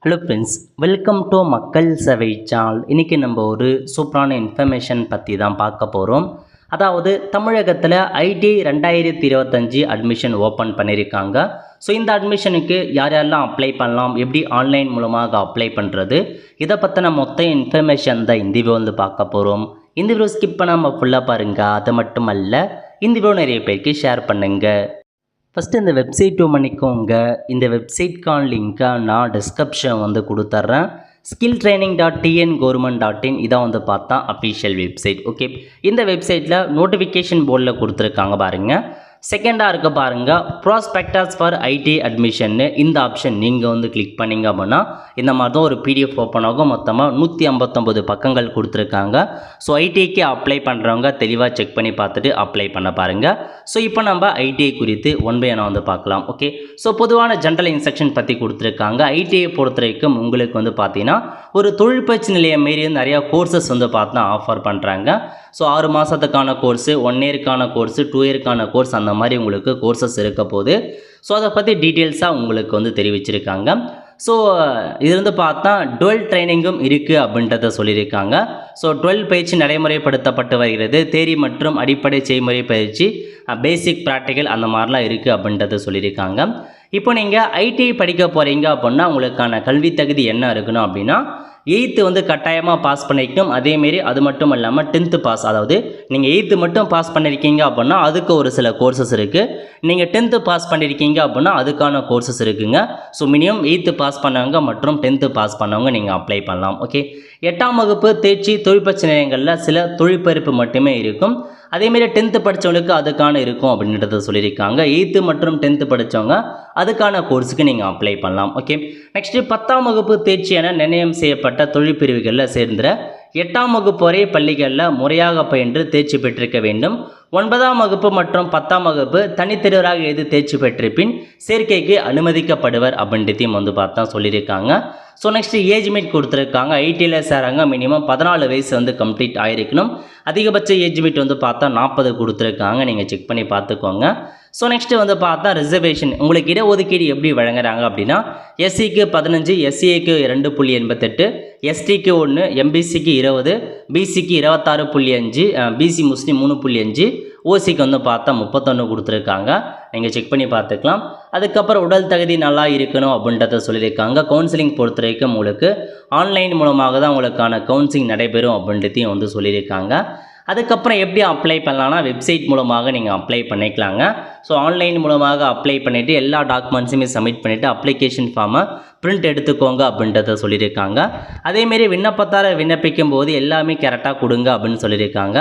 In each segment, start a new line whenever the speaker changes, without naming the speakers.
Hello friends, welcome to மக்கள் சேவை channel. இன்றைக்கி நம்ம ஒரு சூப்பரான இன்ஃபர்மேஷன் பற்றி தான் பார்க்க போகிறோம். அதாவது தமிழகத்தில் ஐடி 2025 அட்மிஷன் ஓப்பன் பண்ணியிருக்காங்க. ஸோ இந்த அட்மிஷனுக்கு யார் யாரெல்லாம் அப்ளை பண்ணலாம், எப்படி ஆன்லைன் மூலமாக அப்ளை பண்ணுறது, இதை பற்றின மொத்த இன்ஃபர்மேஷன் தான் இந்த வீடியோ வந்து பார்க்க போகிறோம். இந்த வீடியோ ஸ்கிப் பண்ணாமல் ஃபுல்லாக பாருங்கள். அது மட்டும் அல்ல, இந்த வீடியோ நிறைய பேருக்கு ஷேர் பண்ணுங்கள். ஃபஸ்ட்டு இந்த வெப்சைட் பண்ணிக்கோங்க. இந்த வெப்சைட்கான லிங்க்கை நான் டிஸ்கிரிப்ஷன் வந்து கொடுத்துட்றேன். skilltraining.tngov.in இதான் வந்து பார்த்தா அஃபிஷியல் வெப்சைட். ஓகே, இந்த வெப்சைட்டில் நோட்டிஃபிகேஷன் போர்டில் கொடுத்துருக்காங்க பாருங்கள். செகண்டாக இருக்க பாருங்கள், ப்ராஸ்பெக்டஸ் ஃபார் ஐடி அட்மிஷன்னு இந்த ஆப்ஷன் நீங்கள் வந்து கிளிக் பண்ணிங்க அப்படின்னா இந்த மாதிரி தான் ஒரு பிடிஎஃப் ஓப்பன் ஆகும். மொத்தமாக 159 பக்கங்கள் கொடுத்துருக்காங்க. ஸோ ஐடிஐக்கு அப்ளை பண்ணுறவங்க தெளிவாக செக் பண்ணி பார்த்துட்டு அப்ளை பண்ண பாருங்கள். ஸோ இப்போ நம்ம ஐடிஐ குறித்து ஒன் பை ஒன்னாக வந்து பார்க்கலாம். ஓகே, ஸோ பொதுவான ஜென்ரல் இன்ஸ்ட்ரக்ஷன் பற்றி கொடுத்துருக்காங்க. ஐடிஐ பொறுத்த வரைக்கும் உங்களுக்கு வந்து பார்த்தீங்கன்னா ஒரு தொழிற்பயிற்சி நிலையம் மாரி நிறையா கோர்சஸ் வந்து பார்த்தா ஆஃபர் பண்ணுறாங்க. ஸோ 6 மாதத்துக்கான கோர்ஸு, 1 இயருக்கான கோர்ஸு, 2 இயருக்கான கோர்ஸ், அந்த மாதிரி உங்களுக்கு கோர்சஸ் இருக்க போது. ஸோ அதை பற்றி டீட்டெயில்ஸாக உங்களுக்கு வந்து தெரிவிச்சிருக்காங்க. ஸோ இது வந்து பார்த்தா டுவெல் ட்ரைனிங்கும் இருக்குது அப்படின்றத சொல்லியிருக்காங்க. ஸோ 12 பயிற்சி நடைமுறைப்படுத்தப்பட்டு வருகிறது. தேரி மற்றும் அடிப்படை செய்முறை பயிற்சி, பேசிக் ப்ராக்டிக்கல் அந்த மாதிரிலாம் இருக்குது அப்படின்றத சொல்லியிருக்காங்க. இப்போ நீங்கள் ஐடிஐ படிக்க போகிறீங்க அப்படின்னா உங்களுக்கான கல்வி தகுதி என்ன இருக்கணும் அப்படின்னா 8th வந்து கட்டாயமாக பாஸ் பண்ணிக்கணும். அதேமாரி அது மட்டும் இல்லாமல் 10th பாஸ், அதாவது நீங்கள் 8th மட்டும் பாஸ் பண்ணியிருக்கீங்க அப்படின்னா அதுக்கு ஒரு சில கோர்சஸ் இருக்குது. நீங்கள் 10th பாஸ் பண்ணியிருக்கீங்க அப்படின்னா அதுக்கான கோர்சஸ் இருக்குங்க. ஸோ மினிமம் 8th பாஸ் பண்ணவங்க மற்றும் 10th பாஸ் பண்ணவங்க நீங்கள் அப்ளை பண்ணலாம். ஓகே, 8ஆம் வகுப்பு தேர்ச்சி தொழிற்பயிற்சி நிலையங்களில் சில தொழிற்பயிர்ப்பு மட்டுமே இருக்கும். அதேமாரி 10th படித்தவங்களுக்கு அதுக்கான இருக்கும் அப்படின்றத சொல்லியிருக்காங்க. 8th மற்றும் 10th படித்தவங்க அதுக்கான கோர்ஸுக்கு நீங்கள் அப்ளை பண்ணலாம். ஓகே, நெக்ஸ்ட்டு 10ஆம் வகுப்பு தேர்ச்சி என நிர்ணயம் செய்யப்பட்ட தொழிற்பிரிவுகளில் சேர்ந்த 8ஆம் வகுப்பு வரை பள்ளிகளில் முறையாக பயின்று தேர்ச்சி பெற்றிருக்க வேண்டும். 9ஆம் வகுப்பு மற்றும் 10ஆம் வகுப்பு தனித்தெருவராக எழுதி தேர்ச்சி பெற்றிருப்பின் சேர்க்கைக்கு அனுமதிக்கப்படுவர் அப்படின்றதையும் வந்து பார்த்தா சொல்லியிருக்காங்க. ஸோ நெக்ஸ்ட் ஏஜ் மீட் கொடுத்துருக்காங்க. ஐடியில் சேராங்க மினிமம் 14 வயசு வந்து கம்ப்ளீட் ஆகிருக்கணும். அதிகபட்ச ஏஜ் மீட் வந்து பார்த்தா 40 கொடுத்துருக்காங்க. நீங்கள் செக் பண்ணி பார்த்துக்கோங்க. ஸோ நெக்ஸ்ட்டு வந்து பார்த்தா ரிசர்வேஷன், உங்களுக்கு இடஒதுக்கீடு எப்படி வழங்குறாங்க அப்படின்னா எஸ்சிக்கு 15, எஸ்சிஏக்கு 2.88, எஸ்டிக்கு 1, எம்பிசிக்கு 20, பிசிக்கு 26.5, பிசி முஸ்லீம் 3.5, ஓசிக்கு வந்து பார்த்தா 31 கொடுத்துருக்காங்க. நீங்கள் செக் பண்ணி பார்த்துக்கலாம். அதுக்கப்புறம் உடல் தகுதி நல்லா இருக்கணும் அப்படின்றத சொல்லியிருக்காங்க. கவுன்சிலிங் பொறுத்த வரைக்கும் உங்களுக்கு ஆன்லைன் மூலமாக தான் உங்களுக்கான கவுன்சிலிங் நடைபெறும் அப்படின்றதையும் வந்து சொல்லியிருக்காங்க. அதுக்கப்புறம் எப்படி அப்ளை பண்ணலான்னா வெப்சைட் மூலமாக நீங்கள் அப்ளை பண்ணிக்கலாங்க. ஸோ ஆன்லைன் மூலமாக அப்ளை பண்ணிவிட்டு எல்லா டாக்குமெண்ட்ஸுமே சப்மிட் பண்ணிவிட்டு அப்ளிகேஷன் ஃபார்மை பிரிண்ட் எடுத்துக்கோங்க அப்படின்றத சொல்லியிருக்காங்க. அதேமாரி விண்ணப்பத்தாரர் விண்ணப்பிக்கும் போது எல்லாமே கரெக்டாக கொடுங்க அப்படின்னு சொல்லியிருக்காங்க.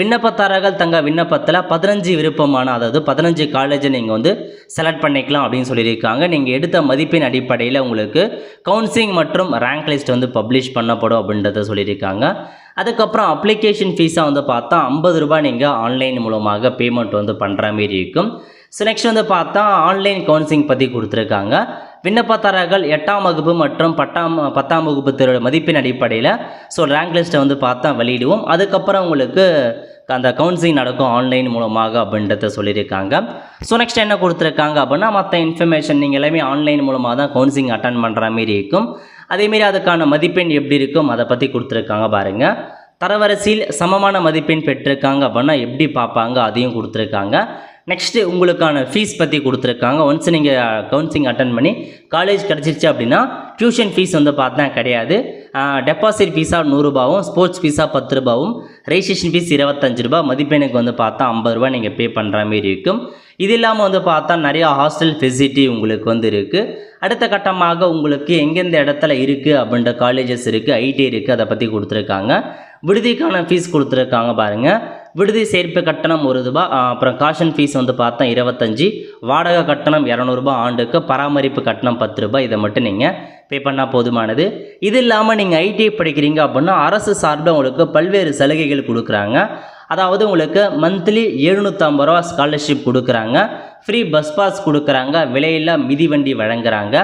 விண்ணப்பத்தாரர்கள் தங்கள் விண்ணப்பத்தில் 15 விருப்பமான, அதாவது 15 காலேஜை நீங்கள் வந்து செலக்ட் பண்ணிக்கலாம் அப்படின்னு சொல்லியிருக்காங்க. நீங்கள் எடுத்த மதிப்பின் அடிப்படையில் உங்களுக்கு கவுன்சிலிங் மற்றும் ரேங்க் லிஸ்ட் வந்து பப்ளிஷ் பண்ணப்படும் அப்படின்றத சொல்லியிருக்காங்க. அதுக்கப்புறம் அப்ளிகேஷன் ஃபீஸாக வந்து பார்த்தா 50 ரூபாய் நீங்கள் ஆன்லைன் மூலமாக பேமெண்ட் வந்து பண்ணுற மாரி இருக்கும். ஸோ நெக்ஸ்ட் வந்து பார்த்தா ஆன்லைன் கவுன்சிலிங் பற்றி கொடுத்துருக்காங்க. விண்ணப்பதாரர்கள் 8ஆம் வகுப்பு மற்றும் 10ஆம் வகுப்பு தேர்வு மதிப்பின் அடிப்படையில் ஸோ ரேங்க் லிஸ்ட்டை வந்து பார்த்தா வெளியிடுவோம். அதுக்கப்புறம் உங்களுக்கு அந்த கவுன்சிலிங் நடக்கும் ஆன்லைன் மூலமாக அப்படின்றத சொல்லியிருக்காங்க. ஸோ நெக்ஸ்ட் என்ன கொடுத்துருக்காங்க அப்படின்னா மற்ற இன்ஃபர்மேஷன் நீங்கள் எல்லாமே ஆன்லைன் மூலமாக தான் கவுன்சிலிங் அட்டன் பண்ணுற மாரி இருக்கும். அதேமாரி அதுக்கான மதிப்பெண் எப்படி இருக்கும் அதை பற்றி கொடுத்துருக்காங்க பாருங்கள். தரவரிசையில் சமமான மதிப்பெண் பெற்றிருக்காங்க அப்படின்னா எப்படி பார்ப்பாங்க அதையும் கொடுத்துருக்காங்க. நெக்ஸ்ட்டு உங்களுக்கான ஃபீஸ் பற்றி கொடுத்துருக்காங்க. ஒன்ஸ் நீங்கள் கவுன்சிலிங் அட்டன் பண்ணி காலேஜ் கிடச்சிருச்சு அப்படின்னா டியூஷன் ஃபீஸ் வந்து பார்த்தா கிடையாது. டெபாசிட் ஃபீஸாக 100 ரூபாவும், ஸ்போர்ட்ஸ் ஃபீஸாக 10 ரூபாவும், ரெஜிஸ்ட்ரேஷன் ஃபீஸ் 25 ரூபா, மதிப்பெண்ணுக்கு வந்து பார்த்தா 50 ரூபா நீங்கள் பே பண்ணுற மாரி இருக்கும். இது இல்லாமல் வந்து பார்த்தா நிறையா ஹாஸ்டல் ஃபெசிலிட்டி உங்களுக்கு வந்து இருக்குது. அடுத்த கட்டமாக உங்களுக்கு எங்கெந்த இடத்துல இருக்குது அப்படின்ற காலேஜஸ் இருக்குது, ஐடி இருக்குது, அதை பற்றி கொடுத்துருக்காங்க. விடுதிக்கான ஃபீஸ் கொடுத்துருக்காங்க பாருங்கள். விடுதி சேர்ப்பு கட்டணம் 1 ரூபா, அப்புறம் காஷன் ஃபீஸ் வந்து பார்த்தா 25, வாடகை கட்டணம் 200 ரூபா ஆண்டுக்கு, பராமரிப்பு கட்டணம் 10 ரூபாய். இதை மட்டும் நீங்கள் பே பண்ணால் போதுமானது. இது இல்லாமல் நீங்கள் ஐடிஐ படிக்கிறீங்க அப்படின்னா அரசு சார்பில் உங்களுக்கு பல்வேறு சலுகைகள் கொடுக்குறாங்க. அதாவது உங்களுக்கு மந்த்லி 750 ரூபா ஸ்காலர்ஷிப் கொடுக்குறாங்க. ஃப்ரீ பஸ் பாஸ் கொடுக்குறாங்க. விலையில்லா மிதிவண்டி வழங்குறாங்க.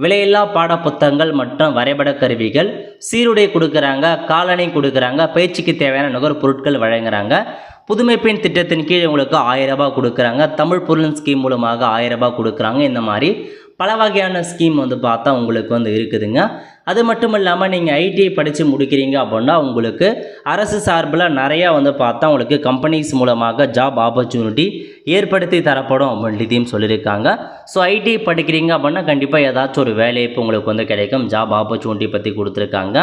விலையில்லா பாட புத்தகங்கள் மற்றும் வரைபட கருவிகள், சீருடை கொடுக்குறாங்க, காலணி கொடுக்குறாங்க, பயிற்சிக்கு தேவையான நுகர்பொருட்கள் வழங்குறாங்க. புதுமை பெண் திட்டத்தின் கீழ் உங்களுக்கு 1000 ரூபாய் கொடுக்குறாங்க. தமிழ் பொருள் ஸ்கீம் மூலமாக 1000 ரூபாய் கொடுக்குறாங்க. இந்த மாதிரி பல வகையான ஸ்கீம் வந்து பார்த்தா உங்களுக்கு வந்து இருக்குதுங்க. அது மட்டும் இல்லாமல் நீங்கள் ஐடிஐ படித்து முடிக்கிறீங்க அப்படின்னா உங்களுக்கு அரசு சார்பில் நிறையா வந்து பார்த்தா உங்களுக்கு கம்பெனிஸ் மூலமாக ஜாப் ஆப்பர்ச்சுனிட்டி ஏற்படுத்தி தரப்படும் அப்படின்ட்டு சொல்லியிருக்காங்க. ஸோ ஐடிஐ படிக்கிறீங்க அப்படின்னா கண்டிப்பாக ஏதாச்சும் ஒரு வேலைவாய்ப்பு உங்களுக்கு வந்து கிடைக்கும். ஜாப் ஆப்பர்ச்சுனிட்டி பற்றி கொடுத்துருக்காங்க.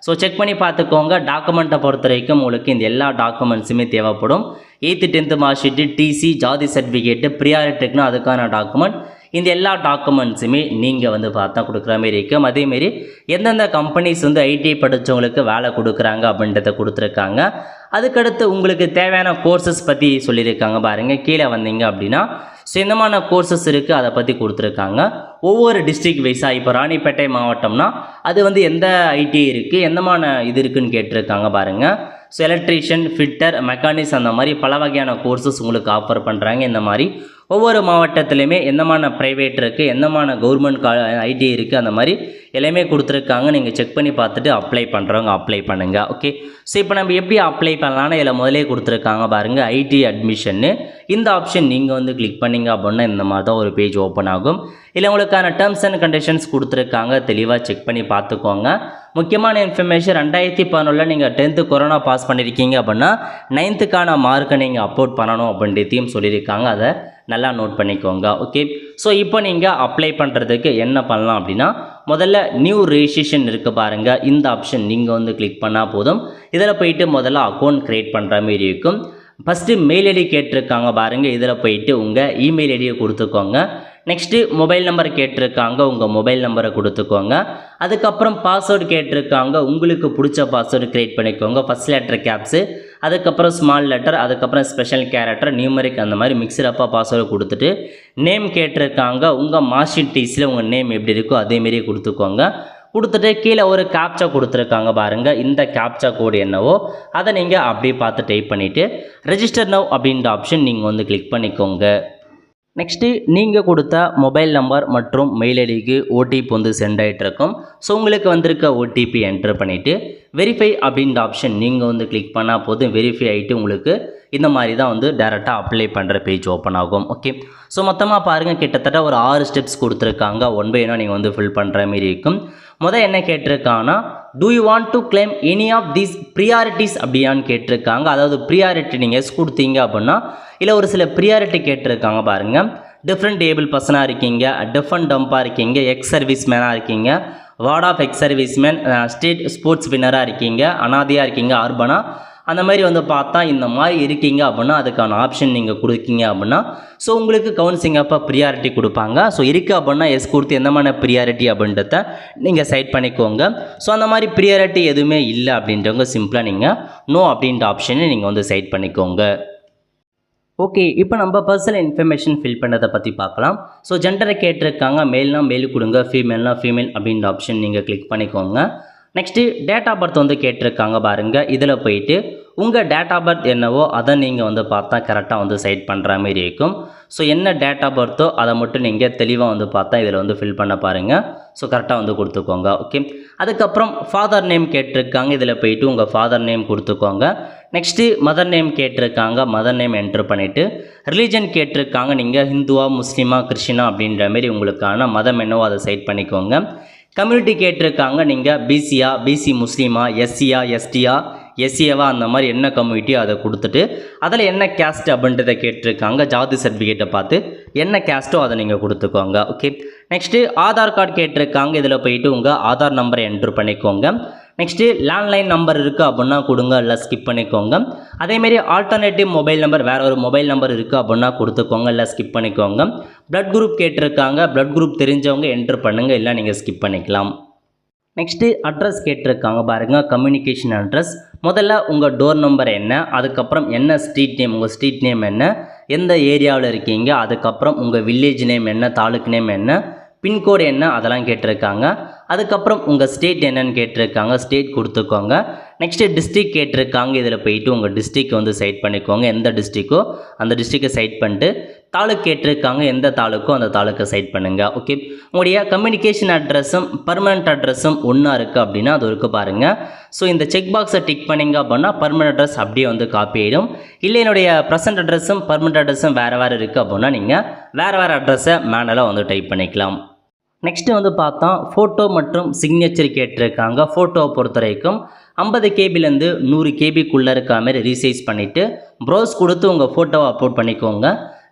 ஸோ செக் பண்ணி பார்த்துக்கோங்க. டாக்குமெண்ட்டை பொறுத்த வரைக்கும் உங்களுக்கு இந்த எல்லா டாக்குமெண்ட்ஸுமே தேவைப்படும். 8th 10th mark sheet, TC, ஜாதி சர்டிஃபிகேட்டு, ப்ரியாரிட்டிக்குனா அதுக்கான டாக்குமெண்ட், இந்த எல்லா டாக்குமெண்ட்ஸுமே நீங்கள் வந்து பார்த்தா கொடுக்குற மாரி இருக்கும். அதேமாரி எந்தெந்த கம்பெனிஸ் வந்து ஐடிஐ படித்தவங்களுக்கு வேலை கொடுக்குறாங்க அப்படின்றத கொடுத்துருக்காங்க. அதுக்கடுத்து உங்களுக்கு தேவையான கோர்சஸ் பற்றி சொல்லியிருக்காங்க பாருங்கள். கீழே வந்தீங்க அப்படின்னா ஸோ என்னமான கோர்சஸ் இருக்குது அதை பற்றி கொடுத்துருக்காங்க. ஒவ்வொரு டிஸ்ட்ரிக்ட் வைஸாக இப்போ ராணிப்பேட்டை மாவட்டம்னா அது வந்து எந்த ஐடி இருக்குது, எந்தமான இது இருக்குதுன்னு கேட்டிருக்காங்க பாருங்கள். ஸோ எலக்ட்ரீஷியன், ஃபிட்டர், மெக்கானிக்ஸ் அந்த மாதிரி பல வகையான கோர்சஸ் உங்களுக்கு ஆஃபர் பண்ணுறாங்க. இந்த மாதிரி ஒவ்வொரு மாவட்டத்துலையுமே எந்தமான ப்ரைவேட் இருக்குது, எந்தமான கவர்மெண்ட் ஐடி இருக்குது, அந்த மாதிரி எல்லாமே கொடுத்துருக்காங்க. நீங்கள் செக் பண்ணி பார்த்துட்டு அப்ளை பண்ணுறவங்க அப்ளை பண்ணுங்கள். ஓகே, ஸோ இப்போ நம்ம எப்படி அப்ளை பண்ணலான்னு இதில் முதலே கொடுத்துருக்காங்க பாருங்கள். ஐடி அட்மிஷன்னு இந்த ஆப்ஷன் நீங்கள் வந்து கிளிக் பண்ணிங்க அப்படின்னா இந்த மாதிரி தான் ஒரு பேஜ் ஓப்பன் ஆகும். இல்லை உங்களுக்கான டேர்ம்ஸ் அண்ட் கண்டிஷன்ஸ் கொடுத்துருக்காங்க. தெளிவாக செக் பண்ணி பார்த்துக்கோங்க. முக்கியமான இன்ஃபர்மேஷன் 2011 நீங்கள் 10th கொரோனா பாஸ் பண்ணியிருக்கீங்க அப்படின்னா 9th மார்க்கை நீங்கள் அப்லோட் பண்ணணும் அப்படின்றதையும் சொல்லியிருக்காங்க. அதை நல்லா நோட் பண்ணிக்கோங்க. ஓகே, ஸோ இப்போ நீங்கள் அப்ளை பண்ணுறதுக்கு என்ன பண்ணலாம் அப்படின்னா முதல்ல நியூ ரெஜிஸ்ட்ரேஷன் இருக்குது பாருங்கள். இந்த ஆப்ஷன் நீங்கள் வந்து கிளிக் பண்ணால் போதும். இதில் போயிட்டு முதல்ல அக்கௌண்ட் க்ரியேட் பண்ணுற மாதிரி இருக்கும். ஃபஸ்ட்டு மெயில் ஐடி கேட்டிருக்காங்க பாருங்கள். இதில் போயிட்டு உங்கள் இமெயில் ஐடியை கொடுத்துக்கோங்க. நெக்ஸ்ட்டு மொபைல் நம்பர் கேட்டிருக்காங்க. உங்கள் மொபைல் நம்பரை கொடுத்துக்கோங்க. அதுக்கப்புறம் பாஸ்வேர்டு கேட்டிருக்காங்க. உங்களுக்கு பிடிச்ச பாஸ்வேர்டு க்ரியேட் பண்ணிக்கோங்க. ஃபஸ்ட் லெட்டர் கேப்ஸு, அதுக்கப்புறம் ஸ்மால் லெட்டர், அதுக்கப்புறம் ஸ்பெஷல் கேரக்டர், நியூமரிக், அந்த மாதிரி மிக்சரப்பாக பாஸ்வேர்டு கொடுத்துட்டு நேம் கேட்டிருக்காங்க. உங்கள் மார்க் ஷீட் டிசியில் உங்கள் நேம் எப்படி இருக்கோ அதேமாரியே கொடுத்துக்கோங்க. கொடுத்துட்டு கீழே ஒரு கேப்சா கொடுத்துருக்காங்க பாருங்கள். இந்த கேப்சா கோடு என்னவோ அதை நீங்கள் அப்படியே பார்த்து டைப் பண்ணிவிட்டு ரெஜிஸ்டர் நவ் அப்படின்ற ஆப்ஷன் நீங்கள் வந்து கிளிக் பண்ணிக்கோங்க. நெக்ஸ்ட்டு நீங்கள் கொடுத்த மொபைல் நம்பர் மற்றும் மெயில் ஐடிக்கு ஓடிபி வந்து சென்ட் ஆகிட்ருக்கும். ஸோ உங்களுக்கு வந்திருக்க ஓடிபி என்ட்ரு பண்ணிவிட்டு வெரிஃபை அப்படின்ற ஆப்ஷன் நீங்கள் வந்து கிளிக் பண்ணால் போதும். வெரிஃபை ஆகிட்டு உங்களுக்கு இந்த மாதிரி தான் வந்து டேரெக்டாக அப்ளை பண்ணுற பேஜ் ஓப்பன் ஆகும். ஓகே, ஸோ மொத்தமாக பாருங்கள், கிட்டத்தட்ட ஒரு 6 ஸ்டெப்ஸ் கொடுத்துருக்காங்க. 1 by 1 நீங்கள் வந்து ஃபில் பண்ணுற மாரி இருக்கும். முதல் என்ன கேட்டிருக்காங்கன்னா do you want to claim any of these priorities அப்படியான்னு கேட்டிருக்காங்க. அதாவது ப்ரியாரிட்டி நீங்கள் எஸ் கொடுத்தீங்க அப்படின்னா இல்லை ஒரு சில ப்ரியாரிட்டி கேட்டிருக்காங்க பாருங்கள். டிஃப்ரெண்ட் ஏபிள் பர்சனாக இருக்கீங்க, டிஃப்ரெண்ட் டம்பாக இருக்கீங்க, எக்ஸ் சர்வீஸ் மேனாக இருக்கீங்க, ward of ex service man, state sports வின்னராக இருக்கீங்க, அனாதையாக இருக்கீங்க, அர்பனா, அந்த மாதிரி வந்து பார்த்தா இந்த மாதிரி இருக்கீங்க அப்படின்னா அதுக்கான ஆப்ஷன் நீங்கள் கொடுக்கீங்க அப்படின்னா ஸோ உங்களுக்கு கவுன்சிலிங் அப்போ ப்ரியாரிட்டி கொடுப்பாங்க. ஸோ இருக்குது அப்படின்னா எஸ் கொடுத்து எந்தமான ப்ரியாரிட்டி அப்படின்றத நீங்கள் செட் பண்ணிக்கோங்க. ஸோ அந்த மாதிரி ப்ரியாரிட்டி எதுவுமே இல்லை அப்படின்றவங்க சிம்பிளாக நீங்கள் நோ அப்படின்ற ஆப்ஷனை நீங்கள் வந்து செட் பண்ணிக்கோங்க. ஓகே, இப்போ நம்ம பர்சனல் இன்ஃபர்மேஷன் ஃபில் பண்ணுறதை பற்றி பார்க்கலாம். ஸோ ஜெண்டரை கேட்டிருக்காங்க. மேல்னா மேல் கொடுங்க, ஃபீமேல்னா ஃபீமேல் அப்படின்ற ஆப்ஷன் நீங்கள் கிளிக் பண்ணிக்கோங்க. நெக்ஸ்ட்டு டேட் ஆஃப் பர்த் வந்து கேட்டிருக்காங்க பாருங்கள். இதில் போயிட்டு உங்கள் டேட் ஆஃப் பர்த் என்னவோ அதை நீங்கள் வந்து பார்த்தா கரெக்டாக வந்து செட் பண்ணுற மாதிரி இருக்கும். ஸோ என்ன டேட் ஆஃப் பர்த்தோ அதை மட்டும் நீங்கள் தெளிவாக வந்து பார்த்தா இதில் வந்து ஃபில் பண்ண பாருங்கள். ஸோ கரெக்டாக வந்து கொடுத்துக்கோங்க. ஓகே, அதுக்கப்புறம் ஃபாதர் நேம் கேட்டிருக்காங்க. இதில் போயிட்டு உங்கள் ஃபாதர் நேம் கொடுத்துக்கோங்க. நெக்ஸ்ட்டு மதர் நேம் கேட்டிருக்காங்க. மதர் நேம் என்ட்ரு பண்ணிவிட்டு ரிலீஜன் கேட்டிருக்காங்க. நீங்கள் ஹிந்துவா, முஸ்லீமா, கிறிஸ்டினா அப்படின்ற மாரி உங்களுக்கான மதம் என்னவோ அதை செட் பண்ணிக்கோங்க. கம்யூனிட்டி கேட்டிருக்காங்க. நீங்கள் பிசியா, பிசி முஸ்லீமா, எஸ்சியா, எஸ்டியா, எஸ்சிஏவா, அந்த மாதிரி என்ன கம்யூனிட்டியோ அதை கொடுத்துட்டு அதில் என்ன கேஸ்ட் அப்படின்றத கேட்டிருக்காங்க. ஜாதி சர்டிஃபிகேட்டை பார்த்து என்ன கேஸ்ட்டோ அதை நீங்கள் கொடுத்துக்கோங்க. ஓகே, நெக்ஸ்ட்டு ஆதார் கார்டு கேட்டிருக்காங்க. இதில் போயிட்டு உங்கள் ஆதார் நம்பரை என்ட்ரு பண்ணிக்கோங்க. நெக்ஸ்ட்டு லேண்ட்லைன் நம்பர் இருக்குது அப்படின்னா கொடுங்க, இல்லை ஸ்கிப் பண்ணிக்கோங்க. அதேமாரி ஆல்டர்னேட்டிவ் மொபைல் நம்பர், வேறு ஒரு மொபைல் நம்பர் இருக்குது அப்படின்னா கொடுத்துக்கோங்க, இல்லை ஸ்கிப் பண்ணிக்கோங்க. பிளட் குரூப் கேட்டிருக்காங்க. பிளட் குரூப் தெரிஞ்சவங்க என்ட்ரு பண்ணுங்கள், இல்லை நீங்கள் ஸ்கிப் பண்ணிக்கலாம். நெக்ஸ்ட்டு அட்ரஸ் கேட்டிருக்காங்க பாருங்கள். கம்யூனிகேஷன் அட்ரஸ், முதல்ல உங்கள் டோர் நம்பர் என்ன, அதுக்கப்புறம் என்ன ஸ்ட்ரீட் நேம், உங்கள் ஸ்ட்ரீட் நேம் என்ன, எந்த ஏரியாவில் இருக்கீங்க, அதுக்கப்புறம் உங்கள் வில்லேஜ் நேம் என்ன, தாலுக் நேம் என்ன, பின்கோடு என்ன, அதெல்லாம் கேட்டிருக்காங்க. அதுக்கப்புறம் உங்கள் ஸ்டேட் என்னன்னு கேட்டிருக்காங்க. ஸ்டேட் கொடுத்துக்கோங்க. நெக்ஸ்ட்டு டிஸ்ட்ரிக் கேட்டிருக்காங்க. இதில் போயிட்டு உங்கள் டிஸ்ட்ரிக் வந்து செட் பண்ணிக்கோங்க. எந்த டிஸ்ட்ரிக்கோ அந்த டிஸ்ட்ரிக்கை செட் பண்ணிட்டு தாலுக் கேட்டிருக்காங்க. எந்த தாலுக்கோ அந்த தாலுக்கை செட் பண்ணுங்கள். ஓகே, உங்களுடைய கம்யூனிகேஷன் அட்ரஸும் பர்மனெண்ட் அட்ரஸும் ஒன்றா இருக்குது அப்படின்னா அது இருக்குது பாருங்கள். ஸோ இந்த செக் பாக்ஸை டிக் பண்ணிங்க அப்படின்னா பர்மனெண்ட் அட்ரஸ் அப்படியே வந்து காப்பி ஆகிடும். இல்லை என்னுடைய ப்ரெசென்ட் அட்ரஸும் பர்மனெண்ட் அட்ரஸும் வேறு வேறு இருக்குது அப்படின்னா நீங்கள் வேறு வேறு அட்ரஸை மேனுவலாக வந்து டைப் பண்ணிக்கலாம். நெக்ஸ்ட்டு வந்து பார்த்தா ஃபோட்டோ மற்றும் சிக்னேச்சர் கேட்டிருக்காங்க. ஃபோட்டோவை பொறுத்த வரைக்கும் 50 கேபிலேருந்து 100 கேபிக்குள்ளே இருக்க மாதிரி ரீசைஸ் பண்ணிவிட்டு ப்ரௌஸ் கொடுத்து உங்கள் ஃபோட்டோவை அப்லோட் பண்ணிக்கோங்க.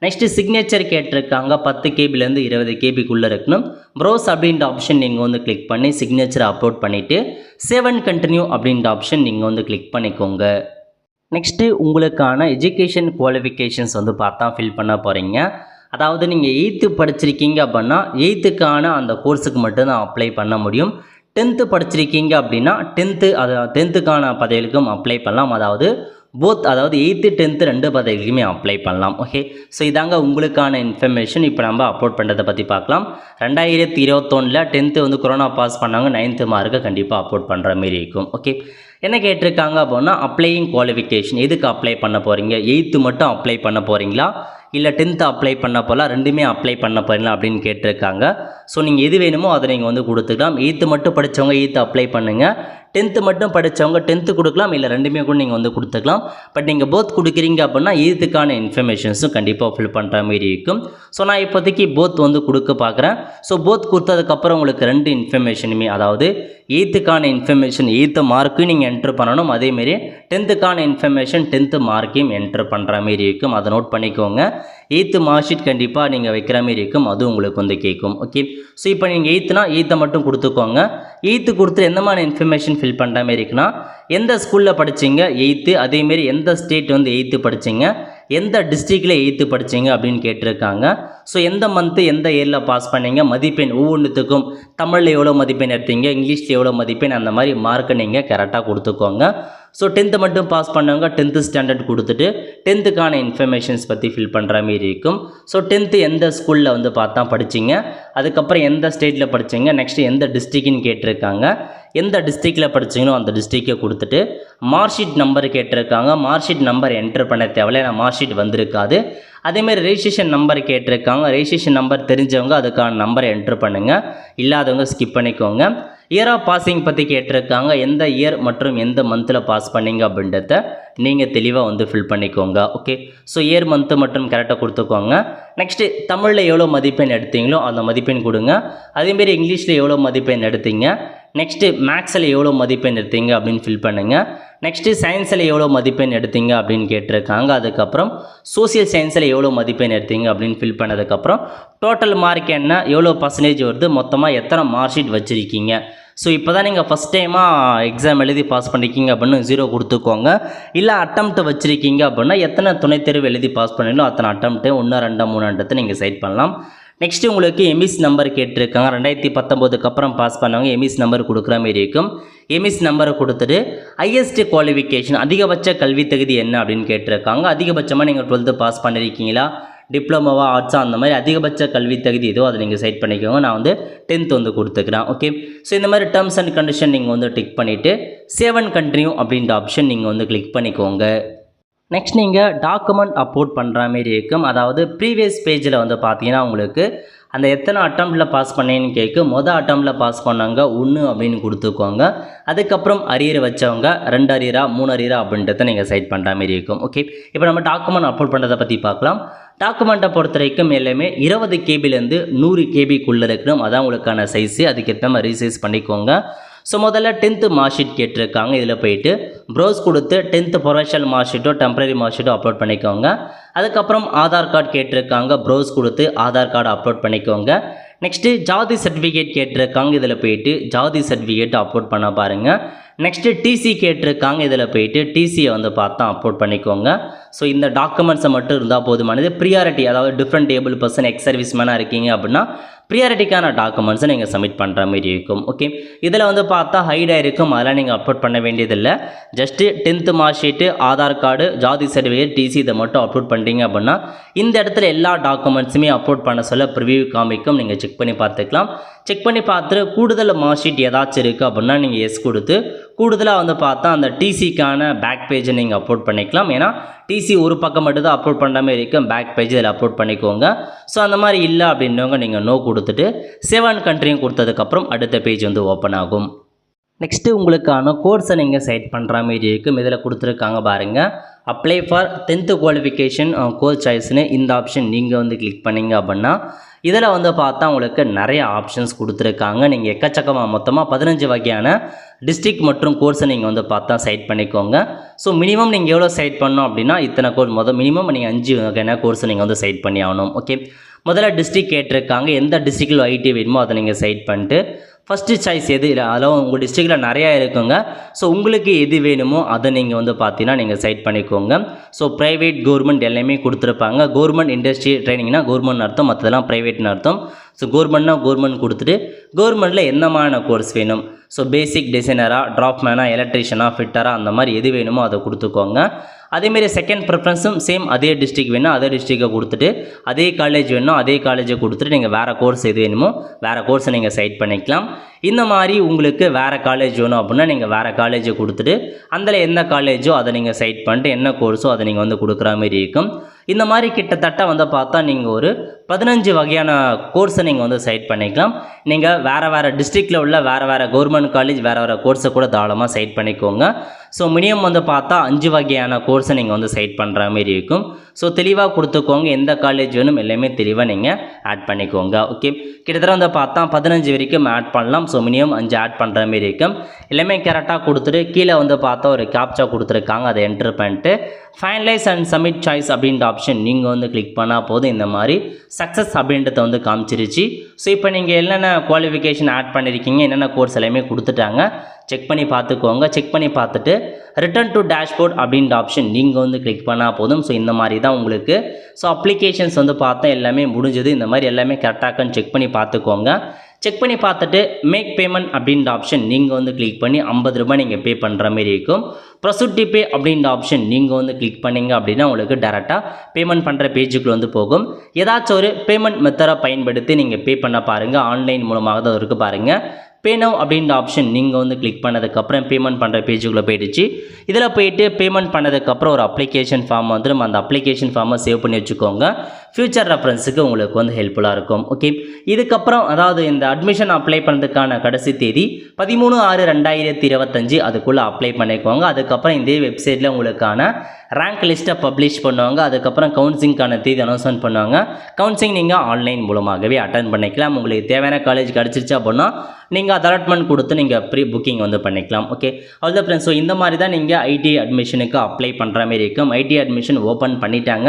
நெக்ஸ்ட்டு சிக்னேச்சர் கேட்டிருக்காங்க. 10 கேபிலேருந்து 20 கேபிக்குள்ளே இருக்கணும். ப்ரௌஸ் அப்படின்ற ஆப்ஷன் நீங்கள் வந்து கிளிக் பண்ணி சிக்னேச்சரை அப்லோட் பண்ணிவிட்டு சேவ் அண்ட் கண்டினியூ அப்படின்ற ஆப்ஷன் நீங்கள் வந்து கிளிக் பண்ணிக்கோங்க. நெக்ஸ்ட்டு உங்களுக்கான எஜுகேஷன் குவாலிஃபிகேஷன்ஸ் வந்து பார்த்தா ஃபில் பண்ண போகிறீங்க. அதாவது நீங்கள் 8th படிச்சிருக்கீங்க அப்படின்னா 8க்கான அந்த கோர்ஸுக்கு மட்டும்தான் அப்ளை பண்ண முடியும். 10th படிச்சிருக்கீங்க அப்படின்னா 10க்கான பதவிகளுக்கும் அப்ளை பண்ணலாம். அதாவது அதாவது 8th 10th 2 பதவிகளுக்குமே அப்ளை பண்ணலாம். ஓகே, ஸோ இதாங்க உங்களுக்கான இன்ஃபர்மேஷன். இப்போ நம்ம அப்லோட் பண்ணுறதை பற்றி பார்க்கலாம். 2021 10th வந்து கொரோனா பாஸ் பண்ணாங்க. 9th மார்க்கை கண்டிப்பாக அப்லோட் பண்ணுற மாரி இருக்கும். ஓகே, என்ன கேட்டிருக்காங்க அப்படின்னா அப்ளையிங் குவாலிஃபிகேஷன் எதுக்கு அப்ளை பண்ண போகிறீங்க? 8th மட்டும் அப்ளை பண்ண போகிறீங்களா, இல்லை 10th அப்ளை பண்ண போகலாம், ரெண்டுமே அப்ளை பண்ண போகிறீங்களா அப்படின்னு கேட்டிருக்காங்க. ஸோ நீங்கள் எது வேணுமோ அதை நீங்கள் வந்து கொடுத்துக்கலாம். 8th மட்டும் படித்தவங்க 8th அப்ளை பண்ணுங்கள். 10th மட்டும் படித்தவங்க 10th கொடுக்கலாம், இல்லை ரெண்டுமே கூட நீங்கள் வந்து கொடுத்துக்கலாம். பட் நீங்கள் போத் கொடுக்குறீங்க அப்படின்னா 8க்கான இன்ஃபர்மேஷன்ஸும் கண்டிப்பாக ஃபில் பண்ணுற மாதிரி இருக்கும். ஸோ நான் இப்போதைக்கு போத் வந்து கொடுக்க பார்க்குறேன். ஸோ போத் கொடுத்ததுக்கப்புறம் உங்களுக்கு 2 இன்ஃபர்மேஷனுமே, அதாவது 8க்கான இன்ஃபர்மேஷன் 8th மார்க்கும் நீங்கள் என்ட்ரு பண்ணணும். அதேமாரி 10க்கான இன்ஃபர்மேஷன் 10th மார்க்கையும் என்ட்ரு பண்ணுற மாரி இருக்கும். அதை நோட் பண்ணிக்கோங்க. 8th மார்க் ஷீட் கண்டிப்பாக நீங்கள் வைக்கிற மாரி இருக்கும். அது உங்களுக்கு வந்து கேட்கும். ஓகே, ஸோ இப்போ நீங்கள் 8th மட்டும் கொடுத்துக்கோங்க. 8th கொடுத்து எந்த மாதிரி இன்ஃபர்மேஷன் ஃபில் பண்ணுற மாரி இருக்குன்னா, எந்த ஸ்கூலில் படிச்சிங்க 8th, அதேமாரி எந்த ஸ்டேட் வந்து 8th படிச்சிங்க, எந்த டிஸ்ட்ரிக்டில் 8th படிச்சிங்க அப்படின்னு கேட்டிருக்காங்க. ஸோ எந்த மந்த்து எந்த இயரில் பாஸ் பண்ணீங்க, மதிப்பெண் ஒவ்வொன்றுத்துக்கும் தமிழில் எவ்வளோ மதிப்பெண் எடுத்தீங்க, இங்கிலீஷில் எவ்வளோ மதிப்பெண், அந்த மாதிரி மார்க்கை நீங்கள் கரெக்டாக கொடுத்துக்கோங்க. ஸோ 10th மட்டும் பாஸ் பண்ணவங்க 10th ஸ்டாண்டர்ட் கொடுத்துட்டு 10க்கான இன்ஃபர்மேஷன்ஸ் பற்றி ஃபில் பண்ணுற மாரி இருக்கும். ஸோ 10th எந்த ஸ்கூலில் வந்து பார்த்தா படிச்சிங்க, அதுக்கப்புறம் எந்த ஸ்டேட்டில் படிச்சிங்க, நெக்ஸ்ட்டு எந்த டிஸ்ட்ரிக்ட்னு கேட்டிருக்காங்க. எந்த டிஸ்ட்ரிக்டில் படிச்சிங்களோ அந்த டிஸ்ட்ரிக்டை கொடுத்துட்டு மார்க் ஷீட் நம்பர் கேட்டிருக்காங்க. மார்க் ஷீட் நம்பர் என்ட்ரு பண்ண தேவையில்லை, ஏன்னா மார்க் ஷீட் வந்திருக்காது. அதேமாதிரி ரெஜிஸ்ட்ரேஷன் நம்பர் கேட்டிருக்காங்க. ரெஜிஸ்ட்ரேஷன் நம்பர் தெரிஞ்சவங்க அதுக்கான நம்பரை என்ட்ரு பண்ணுங்கள், இல்லாதவங்க ஸ்கிப் பண்ணிக்கோங்க. இயர் ஆஃப் பாசிங் பற்றி கேட்டிருக்காங்க. எந்த இயர் மற்றும் எந்த மந்தில் பாஸ் பண்ணீங்க அப்படின்றத நீங்கள் தெளிவாக வந்து ஃபில் பண்ணிக்கோங்க. ஓகே, ஸோ இயர் மந்த்து மட்டும் கரெக்டாக கொடுத்துக்கோங்க. நெக்ஸ்ட்டு தமிழில் எவ்வளோ மதிப்பெண் எடுத்தீங்களோ அந்த மதிப்பெண் கொடுங்க. அதேமாரி இங்கிலீஷில் எவ்வளோ மதிப்பெண் எடுத்தீங்க, நெக்ஸ்ட்டு மேக்ஸில் எவ்வளோ மதிப்பெண் எடுத்தீங்க அப்படின்னு ஃபில் பண்ணுங்கள். நெக்ஸ்ட்டு சயின்ஸில் எவ்வளோ மதிப்பெண் எடுத்தீங்க அப்படின்னு கேட்டிருக்காங்க. அதுக்கப்புறம் சோசியல் சயின்ஸில் எவ்வளோ மதிப்பெண் எடுத்தீங்க அப்படின்னு ஃபில் பண்ணதுக்கப்புறம் டோட்டல் மார்க் என்ன, எவ்வளோ பர்சன்டேஜ் வருது, மொத்தமாக எத்தனை மார்க் ஷீட் வச்சுருக்கீங்க. ஸோ இப்போ தான் நீங்கள் ஃபஸ்ட் டைமாக எக்ஸாம் எழுதி பாஸ் பண்ணிக்கிங்க அப்படின்னு 0 கொடுத்துக்கோங்க. இல்லை அட்டம்ப்ட் வச்சுருக்கீங்க அப்படின்னா எத்தனை துணைத் தேர்வு எழுதி பாஸ் பண்ணீங்களோ அத்தனை அட்டம்ப்ட்டு 1 2 3 நீங்கள் சைட் பண்ணலாம். நெக்ஸ்ட்டு உங்களுக்கு எம்இஸ் நம்பர் கேட்டிருக்காங்க. 2019க்கு அப்புறம் பாஸ் பண்ணவங்க எம்இஸ் நம்பர் கொடுக்குற மாரி இருக்கும். எம்இஸ் நம்பரை கொடுத்துட்டு ஹையஸ்ட் குவாலிஃபிகேஷன் அதிகபட்ச கல்வி தகுதி என்ன அப்படின்னு கேட்டிருக்காங்க. அதிகபட்சமாக நீங்கள் 12th பாஸ் பண்ணியிருக்கீங்களா, டிப்ளமோவா, ஆர்ட்ஸா, அந்த மாதிரி அதிகபட்ச கல்வி தகுதி ஏதோ அதை நீங்கள் செட் பண்ணிக்கோங்க. நான் வந்து 10th வந்து கொடுத்துக்கிறேன். ஓகே, ஸோ இந்த மாதிரி டேர்ம்ஸ் அண்ட் கண்டிஷன் நீங்கள் வந்து டிக் பண்ணிவிட்டு சேவ் அண்ட் கண்டினியூ அப்படின்ற ஆப்ஷன் நீங்கள் வந்து கிளிக் பண்ணிக்கோங்க. நெக்ஸ்ட் நீங்கள் டாக்குமெண்ட் அப்லோட் பண்ணுற மாரி இருக்கும். அதாவது ப்ரீவியஸ் பேஜில் வந்து பார்த்தீங்கன்னா உங்களுக்கு அந்த எத்தனை அட்டம்ப்டில் பாஸ் பண்ணேன்னு கேட்கும். அட்டம்ப்டில் பாஸ் பண்ணவங்க 1 அப்படின்னு கொடுத்துக்கோங்க. அதுக்கப்புறம் அரியர் வச்சவங்க 2 அரியரா 3 அரியரா அப்படின்றத நீங்கள் சைட் பண்ணுற மாரி இருக்கும். ஓகே, இப்போ நம்ம டாக்குமெண்ட் அப்லோட் பண்ணுறதை பற்றி பார்க்கலாம். டாக்குமெண்ட்டை பொறுத்த வரைக்கும் எல்லாமே 20 கேபிலேருந்து 100 கேபிக்குள்ளே இருக்கணும். அதான் உங்களுக்கான சைஸு. அதுக்கேற்ற மாதிரி ரீசைஸ் பண்ணிக்கோங்க. ஸோ முதல்ல 10th மார்க் ஷீட் கேட்டிருக்காங்க. இதில் போயிட்டு ப்ரௌஸ் கொடுத்து 10th professional mark Shito temporary mark Shito upload பண்ணிக்கோங்க. அதுக்கப்புறம் ஆதார் கார்டு கேட்டிருக்காங்க. ப்ரௌஸ் கொடுத்து ஆதார் கார்டு அப்லோட் பண்ணிக்கோங்க. நெக்ஸ்ட்டு ஜாதி சர்டிஃபிகேட் கேட்டிருக்காங்க. இதில் போயிட்டு ஜாதி சர்டிஃபிகேட் அப்லோட் பண்ண பாருங்கள். நெக்ஸ்ட்டு டிசி கேட்டிருக்காங்க. இதில் போயிட்டு டிசியை வந்து பார்த்தா அப்லோட் பண்ணிக்கோங்க. ஸோ இந்த டாக்குமெண்ட்ஸை மட்டும் இருந்தால் போதுமானது. ப்ரியாரிட்டி, அதாவது different able person, ex service மேனாக இருக்கீங்க அப்படின்னா ப்ரியாரிட்டிக்கான டாக்குமெண்ட்ஸை நீங்கள் சப்மிட் பண்ணுற மாதிரி இருக்கும். ஓகே, இதில் வந்து பார்த்தா ஹைடாக இருக்கும், அதெல்லாம் நீங்கள் அப்லோட் பண்ண வேண்டியதில்லை. Just 10th mark sheet, Aadhaar card, ஜாதி சர்டிஃபிகேட், டிசி இதை மட்டும் அப்லோட் பண்ணிட்டீங்க அப்படின்னா இந்த இடத்துல எல்லா டாக்குமெண்ட்ஸுமே அப்லோட் பண்ண சொல்ல ப்ரிவியூ காமிக்கும். நீங்கள் செக் பண்ணி பார்த்துக்கலாம். செக் பண்ணி பார்த்துட்டு கூடுதல் மார்க் ஷீட் ஏதாச்சும் இருக்குது அப்படின்னா நீங்கள் எஸ் கொடுத்து கூடுதலாக வந்து பார்த்தா அந்த டிசிக்கான பேக் பேஜை நீங்கள் அப்லோட் பண்ணிக்கலாம். ஏன்னா டிசி ஒரு பக்கம் மட்டும் தான் அப்லோட் பண்ணுற மாதிரி இருக்கும், பேக் பேஜ் இதில் அப்லோட் பண்ணிக்கோங்க. ஸோ அந்த மாதிரி இல்லை அப்படின்றவங்க நீங்கள் நோ கொடுத்துட்டு சேவ் அண்ட் கண்டினியூ கொடுத்ததுக்கப்புறம் அடுத்த பேஜ் வந்து ஓப்பன் ஆகும். நெக்ஸ்ட்டு உங்களுக்கான கோர்ஸை நீங்கள் செட் பண்ணுற மாதிரி இருக்கும். இதில் கொடுத்துருக்காங்க பாருங்கள், apply for 10th qualification course சாய்ஸ்னு இந்த ஆப்ஷன் நீங்கள் வந்து கிளிக் பண்ணிங்க அப்படின்னா இதில் வந்து பார்த்தா உங்களுக்கு நிறைய ஆப்ஷன்ஸ் கொடுத்துருக்காங்க. நீங்கள் எக்கச்சக்கமாக மொத்தமாக 15 வகையான டிஸ்ட்ரிக்ட் மற்றும் கோர்ஸை நீங்கள் வந்து பார்த்தா செலக்ட் பண்ணிக்கோங்க. ஸோ மினிமம் நீங்கள் எவ்வளோ செலக்ட் பண்ணணும் அப்படின்னா இத்தனை கோர்ஸ் மினிமம் நீங்கள் 5 வகையான கோர்ஸை நீங்கள் வந்து செலக்ட் பண்ணி ஆகணும். ஓகே, முதல்ல டிஸ்ட்ரிக்ட் கேட்டிருக்காங்க. எந்த டிஸ்ட்ரிக்டில் ஐடி வேணுமோ அதை நீங்கள் செலக்ட் பண்ணிட்டு ஃபஸ்ட்டு சாய்ஸ் எது அதெல்லாம் உங்கள் டிஸ்ட்ரிக்டில் நிறையா இருக்குங்க. ஸோ உங்களுக்கு எது வேணுமோ அதை நீங்கள் வந்து பார்த்தீங்கன்னா நீங்கள் செலக்ட் பண்ணிக்கோங்க. ஸோ ப்ரைவேட் கவர்மெண்ட் எல்லாமே கொடுத்துருப்பாங்க. கவர்மெண்ட் இண்டஸ்ட்ரி ட்ரைனிங்னா கவர்மெண்ட் அர்த்தம், மற்றதெல்லாம் ப்ரைவேட்னு அர்த்தம். ஸோ கவர்மெண்ட்னா கவர்மெண்ட் கொடுத்துட்டு கவர்மெண்ட்டில் எந்த மாதிரியான கோர்ஸ் வேணும், ஸோ பேசிக் டிசைனராக, டிராஃப்ட்மேனாக, எலக்ட்ரிஷியனாக, ஃபிட்டராக அந்த மாதிரி எது வேணுமோ அதை கொடுத்துக்கோங்க. அதேமாரி செகண்ட் ப்ரிஃபரன்ஸும் சேம் அதே டிஸ்ட்ரிக்ட் வேணும் அதே டிஸ்ட்ரிக்டை கொடுத்துட்டு, அதே காலேஜ் வேணும் அதே காலேஜை கொடுத்துட்டு நீங்கள் வேறு கோர்ஸ் எது வேணுமோ வேறு கோர்ஸை நீங்கள் செலக்ட் பண்ணிக்கலாம். இந்த மாதிரி உங்களுக்கு வேறு காலேஜ் வேணும் அப்படின்னா நீங்கள் வேறு காலேஜை கொடுத்துட்டு அதில் எந்த காலேஜோ அதை நீங்கள் செலக்ட் பண்ணிட்டு என்ன கோர்ஸோ அதை நீங்கள் வந்து கொடுக்குற மாதிரி இருக்கும். இந்த மாதிரி கிட்டத்தட்ட வந்து பார்த்தா நீங்கள் ஒரு 15 வகையான கோர்ஸை நீங்கள் வந்து செலக்ட் பண்ணிக்கலாம். நீங்கள் வேறு டிஸ்ட்ரிக்டில் உள்ள வேறு கவர்மெண்ட் காலேஜ் வேறு கோர்ஸை கூட தாராளமாக செலக்ட் பண்ணிக்கோங்க. ஸோ மினிமம் வந்து பார்த்தா 5 வகையான கோர்ஸை நீங்கள் வந்து செலக்ட் பண்ணுற மாதிரி இருக்கும். ஸோ தெளிவாக கொடுத்துக்கோங்க, எந்த காலேஜ் வேணும் எல்லாமே தெளிவாக நீங்கள் ஆட் பண்ணிக்கோங்க. ஓகே, கிட்டத்தட்ட வந்து பார்த்தா 15 வரைக்கும் ஆட் பண்ணலாம். ஸோ மினிமம் 5 ஆட் பண்ணுற மாதிரி இருக்கும். எல்லாமே கரெக்டாக கொடுத்துட்டு கீழே வந்து பார்த்தா ஒரு கேப்சா கொடுத்துருக்காங்க, அதை என்ட்ரு பண்ணிட்டு ஃபைனலைஸ் அண்ட் சப்மிட் சாய்ஸ் அப்படின்ற ஆப்ஷன் நீங்கள் வந்து கிளிக் பண்ணால் போதும் இந்த மாதிரி சக்ஸஸ் அப்படின்றத வந்து காமிச்சிருச்சு. ஸோ இப்போ நீங்கள் என்னென்ன குவாலிஃபிகேஷன் ஆட் பண்ணியிருக்கீங்க, என்னென்ன கோர்ஸ் எல்லாமே கொடுத்துட்டாங்க, செக் பண்ணி பார்த்துக்கோங்க. செக் பண்ணி பார்த்துட்டு ரிட்டர்ன் டு டேஷ்போர்ட் அப்படின்ற ஆப்ஷன் நீங்கள் வந்து கிளிக் பண்ணால் போதும். ஸோ இந்த மாதிரி தான் உங்களுக்கு ஸோ அப்ளிகேஷன்ஸ் வந்து பார்த்தா எல்லாமே முடிஞ்சது. இந்த மாதிரி எல்லாமே கரெக்டாக செக் பண்ணி பார்த்துக்கோங்க. செக் பண்ணி பார்த்துட்டு மேக் பேமெண்ட் அப்படின்ற ஆப்ஷன் நீங்கள் வந்து கிளிக் பண்ணி 50 ரூபாய் நீங்கள் பே பண்ணுற மாதிரி இருக்கும். ப்ரொசீட் டு பே அப்படின்ற ஆப்ஷன் நீங்கள் வந்து கிளிக் பண்ணிங்க அப்படின்னா உங்களுக்கு டேரெக்டாக பேமெண்ட் பண்ணுற பேஜுக்குள்ள வந்து போகும். ஏதாச்சும் ஒரு பேமெண்ட் மெத்தடை பயன்படுத்தி நீங்கள் பே பண்ண பாருங்கள். ஆன்லைன் மூலமாக தான் இருக்குது பாருங்கள். பே நவ் அப்படின்ற ஆப்ஷன் நீங்கள் வந்து கிளிக் பண்ணதுக்கப்புறம் பேமெண்ட் பண்ணுற பேஜுக்குள்ளே போயிடுச்சு. இதில் போயிட்டு பேமெண்ட் பண்ணதுக்கப்புறம் ஒரு அப்ளிகேஷன் ஃபார்ம் வந்து நம்ம அந்த அப்ளிகேஷன் ஃபார்மை சேவ் பண்ணி வச்சுக்கோங்க. ஃப்யூச்சர் ரெஃபரன்ஸுக்கு உங்களுக்கு வந்து ஹெல்ப்ஃபுல்லாக இருக்கும். ஓகே, இதுக்கப்புறம் அதாவது இந்த அட்மிஷன் அப்ளை பண்ணுறதுக்கான கடைசி தேதி 13/6/2025 அதுக்குள்ளே அப்ளை பண்ணிக்கோங்க. அதுக்கப்புறம் இதே வெப்சைட்டில் உங்களுக்கான ரேங்க் லிஸ்ட்டை பப்ளிஷ் பண்ணுவாங்க. அதுக்கப்புறம் கவுன்சிலிங்கான தேதி அனௌன்ஸ்மெண்ட் பண்ணுவாங்க. கவுன்சிலிங் நீங்கள் ஆன்லைன் மூலமாகவே அட்டன் பண்ணிக்கலாம். உங்களுக்கு தேவையான காலேஜ் கிடச்சிருச்சு அப்படின்னா நீங்கள் அலாட்மெண்ட் கொடுத்து நீங்கள் ப்ரீ புக்கிங் வந்து பண்ணிக்கலாம். ஓகே, அவ்வளோ ஃப்ரெண்ட்ஸ். ஸோ இந்த மாதிரி தான் நீங்கள் ஐடி அட்மிஷனுக்கு அப்ளை பண்ணுற மாதிரி இருக்கும். ஐடி அட்மிஷன் ஓப்பன் பண்ணிட்டாங்க.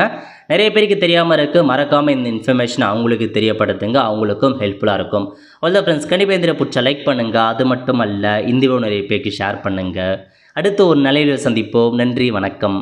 நிறைய பேருக்கு தெரியாமல் இருக்குது. மறக்காமல் இந்த இன்ஃபர்மேஷன் அவங்களுக்கு தெரியப்படுத்துங்க, அவங்களுக்கும் ஹெல்ப்ஃபுல்லாக இருக்கும். அவ்வளோ ஃப்ரெண்ட்ஸ், கண்டிப்பாக இந்த பிடிச்ச லைக் பண்ணுங்கள். அது மட்டும் அல்ல, இந்த வீடியோ நிறைய பேருக்கு ஷேர் பண்ணுங்கள். அடுத்து ஒரு நிலையில் சந்திப்போம். நன்றி, வணக்கம்.